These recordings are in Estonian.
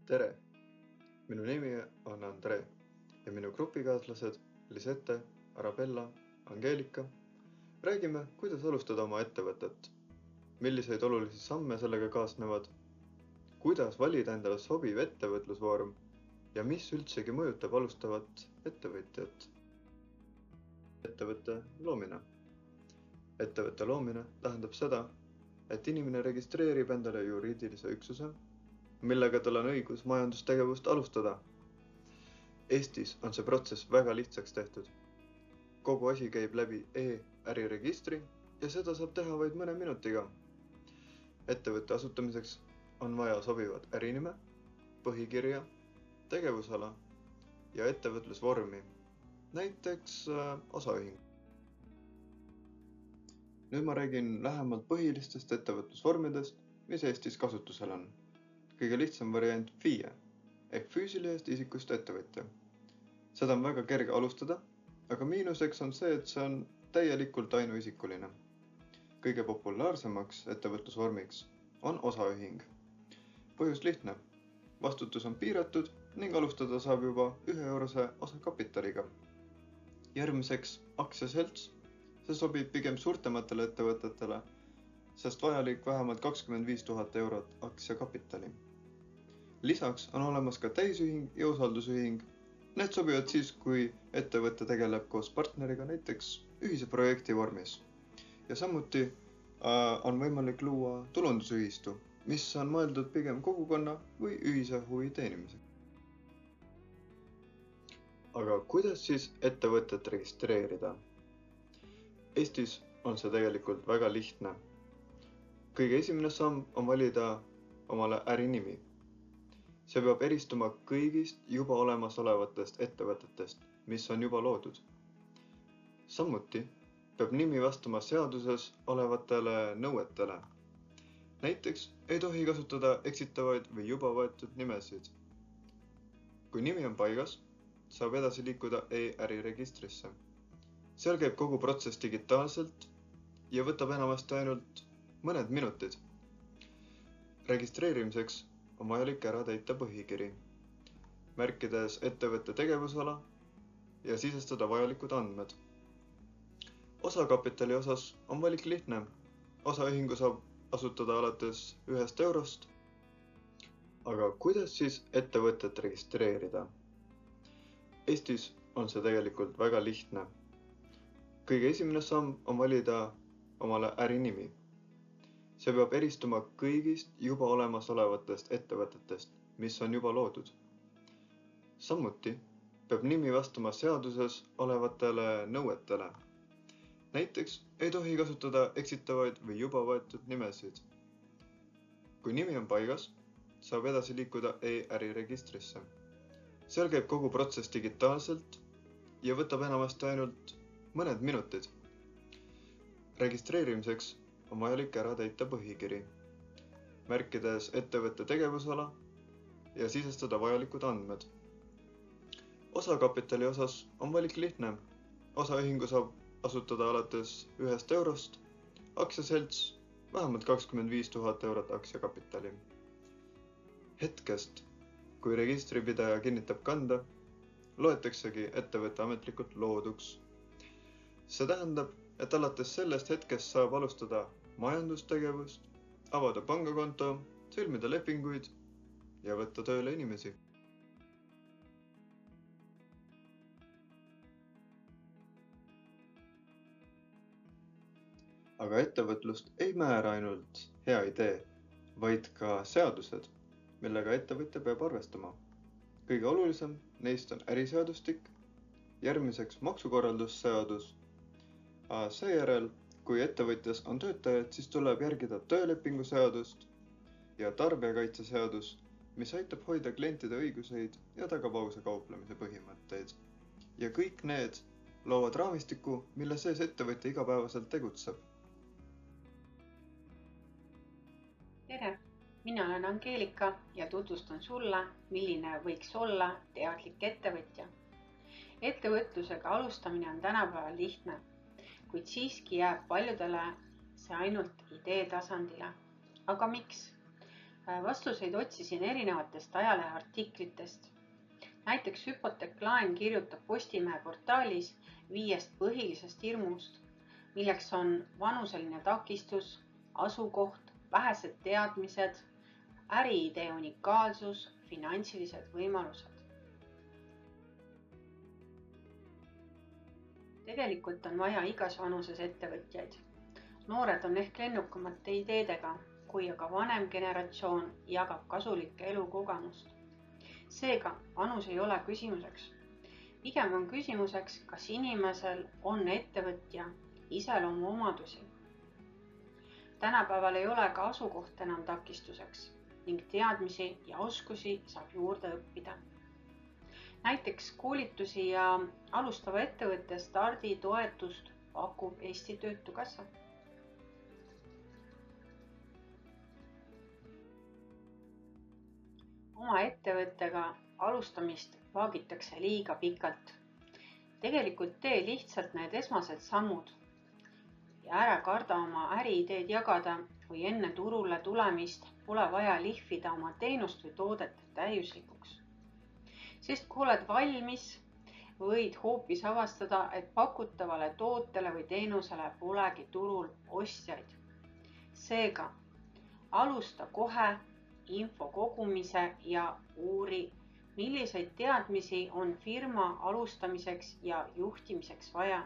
Tere! Minu nimi on Andre ja minu grupikaaslased Lisette, Arabella, Angeelika räägime, kuidas alustada oma ettevõtet, milliseid olulisi samme sellega kaasnevad, kuidas valida endale sobiv ettevõtlusvorm ja mis üldsegi mõjutab alustavat ettevõtjat. Ettevõtte loomine. Ettevõtte loomine tähendab seda, et inimene registreerib endale juriidilise üksuse, millega tal on õigus majandustegevust alustada. Eestis on see protsess väga lihtsaks tehtud. Kogu asi käib läbi e-äriregistri ja seda saab teha vaid mõne minutiga. Ettevõtte asutamiseks on vaja sobivat ärinime, põhikirja, tegevusala ja ettevõtlusvormi, näiteks osaühing. Nüüd ma räägin lähemalt põhilistest ettevõtlusvormidest, mis Eestis kasutusel on. Kõige lihtsam variant FIE ehk füüsilisest isikust ettevõtja. Seda on väga kerge alustada, aga miinuseks on see, et see on täielikult ainuisikuline. Kõige populaarsemaks ettevõtlusvormiks on osaühing. Põhjus lihtne. Vastutus on piiratud ning alustada saab juba 1-eurose osakapitaliga. Järgmiseks aktsiaselts. See sobib pigem suurtematele ettevõtetele, sest vajalik vähemalt 25 000 eurot aktsiakapitali. Lisaks on olemas ka täisühing ja usaldusühing. Need sobivad siis, kui ettevõte tegeleb koos partneriga näiteks ühise projekti vormis. Ja samuti on võimalik luua tulundusühistu, mis on mõeldud pigem kogukonna või ühise huvi teenimiseks. Aga kuidas siis ettevõtet registreerida? Eestis on see tegelikult väga lihtne. Kõige esimene samm on valida omale ärinimi. See peab eristuma kõigist juba olemasolevatest ettevõtetest, mis on juba loodud. Samuti peab nimi vastama seaduses olevatele nõuetele. Näiteks ei tohi kasutada eksitavaid või juba võetud nimesid. Kui nimi on paigas, saab edasi liikuda e-äriregistrisse. Seal käib kogu protsess digitaalselt ja võtab enamasti ainult mõned minutid. Registreerimiseks on vajalik ära täita põhikiri, märkides ettevõtte tegevusala ja sisestada vajalikud andmed. Osakapitali osas on valik lihtne. Osaühingu saab asutada alates 1 eurost. Aga kuidas siis ettevõtet registreerida? Eestis on see tegelikult väga lihtne. Kõige esimene samm on valida omale ärinimi. See peab eristuma kõigist juba olemasolevatest ettevõtetest, mis on juba loodud. Samuti peab nimi vastama seaduses olevatele nõuetele. Näiteks ei tohi kasutada eksitavaid või juba võetud nimesid. Kui nimi on paigas, saab edasi liikuda e-äriregistrisse. Seal käib kogu protsess digitaalselt ja võtab enamasti ainult mõned minutid. Registreerimiseks on vajalik ära täita põhikiri, märkides ettevõtte tegevusala ja sisestada vajalikud andmed. Osakapitali osas on valik lihtne. Osaühingu saab asutada alates 1 eurost, aktsiaselts vähemalt 25 000 eurot aktsiakapitali. Hetkest, kui registripidaja kinnitab kanda, loetaksegi ettevõtte ametlikult looduks. See tähendab, et alates sellest hetkest saab alustada majandustegevust, avada pangakonto, sõlmida lepinguid ja võtta tööle inimesi. Aga ettevõtlust ei määra ainult hea idee, vaid ka seadused, millega ettevõtja peab arvestama. Kõige olulisem neist on äriseadustik, järgmiseks maksukorraldusseadus. Seejärel, kui ettevõtjas on töötajad, siis tuleb järgida töölepingu seadust ja tarbijakaitseseadus, mis aitab hoida klientide õiguseid ja tagab ausa kauplemise põhimõtteid. Ja kõik need loovad raamistiku, mille sees ettevõtja igapäevaselt tegutseb. Tere! Mina olen Angeelika ja tutvustan sulle, milline võiks olla teadlik ettevõtja. Ettevõtlusega alustamine on tänapäeval lihtne, kuid siiski jääb paljudele see ainult idee tasandile. Aga miks? Vastuseid otsisin erinevatest ajaleheartiklitest. Näiteks Hypothek Line kirjutab Postimehe portaalis 5 põhilisest hirmust, milleks on vanuseline takistus, asukoht, vähesed teadmised, äriidee unikaalsus, finantsilised võimalused. Tegelikult on vaja igas vanuses ettevõtjaid. Noored on ehk lennukamate ideedega, kui aga vanem generatsioon jagab kasulikke elukogemust. Seega, vanus ei ole küsimuseks. Pigem on küsimuseks, kas inimesel on ettevõtja iseloomuomadusi. Tänapäeval ei ole ka asukoht enam takistuseks ning teadmisi ja oskusi saab juurde õppida. Näiteks koolitusi ja alustava ettevõtte starditoetust pakub Eesti Töötukassa. Oma ettevõttega alustamist vaagitakse liiga pikalt. Tegelikult tee lihtsalt need esmased sammud ja ära karda oma äriideed jagada või enne turule tulemist pole vaja lihvida oma teenust või toodet täiuslikuks. Sest kui oled valmis, võid hoopis avastada, et pakutavale tootele või teenusele polegi turul ostjaid. Seega, alusta kohe info kogumise ja uuri, milliseid teadmisi on firma alustamiseks ja juhtimiseks vaja.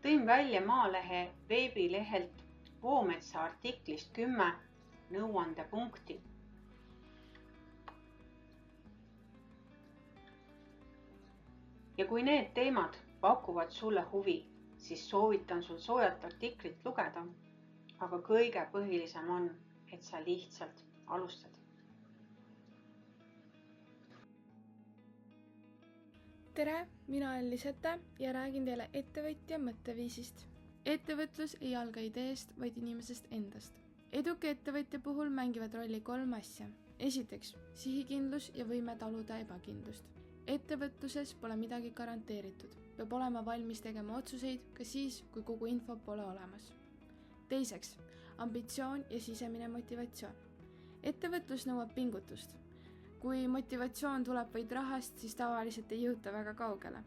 Tõin välja Maalehe veebilehelt Voometsa artiklist 10 nõuandepunkti. Ja kui need teemad pakuvad sulle huvi, siis soovitan sul soojat artiklit lugeda, aga kõige põhilisem on, et sa lihtsalt alustad. Tere, mina olen Lisette ja räägin teile ettevõtja mõtteviisist. Ettevõtlus ei alga ideest, vaid inimesest endast. Eduka ettevõtja puhul mängivad rolli 3 asja. Esiteks, sihikindlus ja võime taluda ebakindlust. Ettevõtluses pole midagi garanteeritud. Peab olema valmis tegema otsuseid ka siis, kui kogu info pole olemas. Teiseks, ambitsioon ja sisemine motivatsioon. Ettevõtlus nõuab pingutust. Kui motivatsioon tuleb vaid rahast, siis tavaliselt ei jõuta väga kaugele.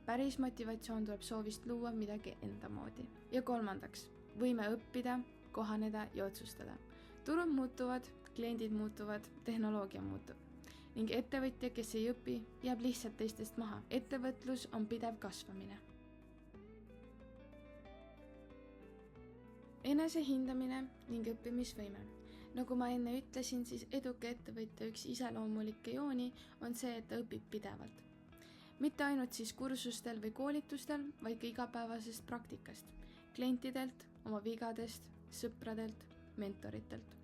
Päris motivatsioon tuleb soovist luua midagi enda moodi. Ja kolmandaks, võime õppida, kohaneda ja otsustada. Turud muutuvad, kliendid muutuvad, tehnoloogia muutub. Ning ettevõtja, kes ei õpi, jääb lihtsalt teistest maha. Ettevõtlus on pidev kasvamine. Enesehindamine ning õppimisvõime. Nagu ma enne ütlesin, siis eduka ettevõtja üks iseloomulikke jooni on see, et ta õpib pidevalt. Mitte ainult siis kursustel või koolitustel, vaid ka igapäevasest praktikast, klientidelt, oma vigadest, sõpradelt, mentoritelt.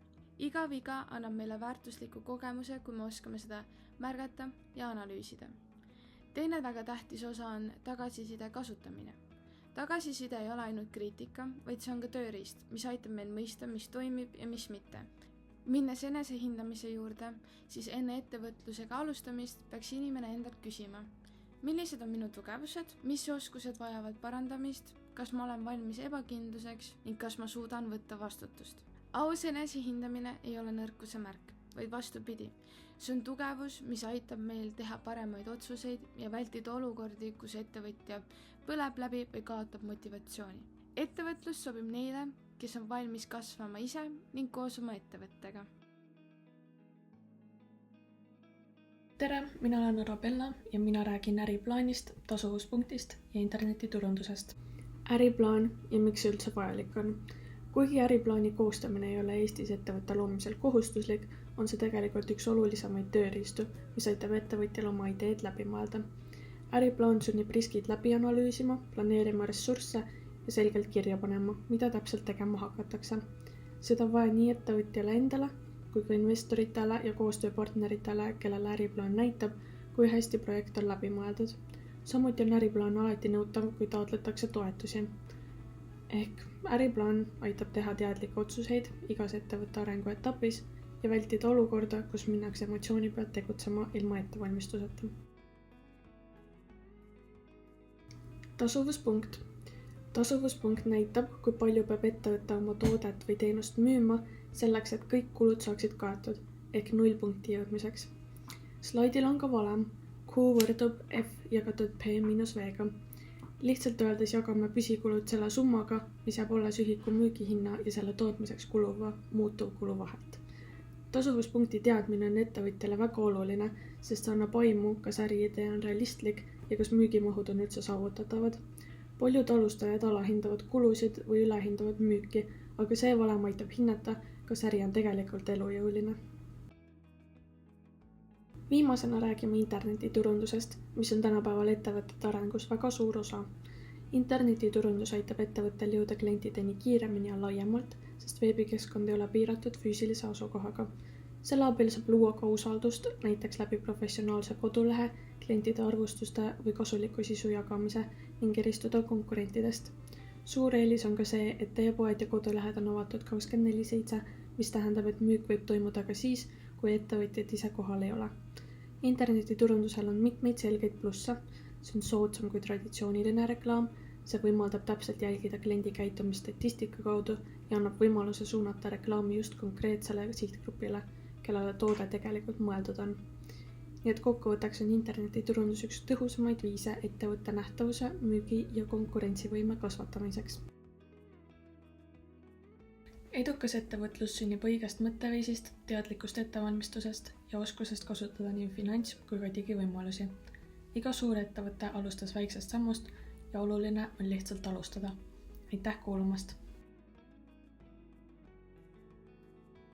Iga viga annab meile väärtusliku kogemuse, kui me oskame seda märgata ja analüüsida. Teine väga tähtis osa on tagasiside kasutamine. Tagasiside ei ole ainult kriitika, vaid see on ka tööriist, mis aitab meil mõista, mis toimib ja mis mitte. Minnes enesehindamise juurde, siis enne ettevõtlusega alustamist peaks inimene endalt küsima, millised on minu tugevused, mis oskused vajavad parandamist, kas ma olen valmis ebakindluseks ning kas ma suudan võtta vastutust. Aus enesehindamine ei ole nõrkuse märk, vaid vastupidi. See on tugevus, mis aitab meil teha paremaid otsuseid ja vältida olukordi, kus ettevõtja põleb läbi või kaotab motivatsiooni. Ettevõtlus sobib neile, kes on valmis kasvama ise ning koos oma ettevõttega. Tere, mina olen Arabella ja mina räägin äriplaanist, tasuvuspunktist ja internetiturundusest. Äriplaan ja miks see üldse vajalik on. Kuigi äriplaani koostamine ei ole Eestis ettevõtte loomisel kohustuslik, on see tegelikult üks olulisemaid tööriistu, mis aitab ettevõtjal oma ideed läbi mõelda. Äriplaan sunnib riskid läbi analüüsima, planeerima ressursse ja selgelt kirja panema, mida täpselt tegema hakatakse. Seda on vaja nii ettevõtjale endale kui ka investoritele ja koostööpartneritele, kellele äriplaan näitab, kui hästi projekt on läbi mõeldud. Samuti on äriplaan alati nõutav, kui taotletakse toetusi. Ehk äriplaan aitab teha teadlikke otsuseid igas ettevõtte arengu etapis ja vältida olukorda, kus minnakse emotsiooni pealt tegutsema ilma ettevalmistuseta. Tasuvuspunkt. Tasuvuspunkt näitab, kui palju peab ettevõtte oma toodet või teenust müüma selleks, et kõik kulud saaksid kaetud ehk 0 punkti jõudmiseks. Slaidil on ka valem, Q võrdub F jagatud P miinus V-ga. Lihtsalt öeldes jagame püsikulud selle summaga, mis jääb alles ühiku müügihinna ja selle tootmiseks kuluva muutuvkulu vahelt. Tasuvuspunkti teadmine on ettevõtjale väga oluline, sest see annab aimu, kas äriidee on realistlik ja kas müügimahud on üldse saavutatavad. Paljud alustajad alahindavad kulusid või ülehindavad müüki, aga see valem aitab hinnata, kas äri on tegelikult elujõuline. Viimasena räägime internetiturundusest, mis on tänapäeval ettevõtete arengus väga suur osa. Internetiturundus aitab ettevõttel jõuda klientideni kiiremini ja laiemalt, sest veebikeskkond ei ole piiratud füüsilise asukohaga. Selle abil saab luua ka usaldust, näiteks läbi professionaalse kodulehe, klientide arvustuste või kasuliku sisu jagamise ning eristuda konkurentidest. Suur eelis on ka see, et teie poed ja kodulehed on avatud 24/7, mis tähendab, et müük võib toimuda ka siis, kui ettevõtjad ise kohal ei ole. Internetiturundusel on mitmeid selgeid plusse, see on soodsam kui traditsiooniline reklaam, see võimaldab täpselt jälgida kliendi käitumist statistika kaudu ja annab võimaluse suunata reklaami just konkreetsele sihtgrupile, kellele toode tegelikult mõeldud on. Nii et kokkuvõtteks on internetiturundus üks tõhusamaid viise ettevõtte nähtavuse, müügi ja konkurentsivõime kasvatamiseks. Edukas ettevõtlus sünnib õigest mõtteviisist, teadlikust ettevalmistusest ja oskusest kasutada nii finants- kui ka digivõimalusi. Iga suur ettevõte alustas väiksest sammust ja oluline on lihtsalt alustada. Aitäh kuulamast!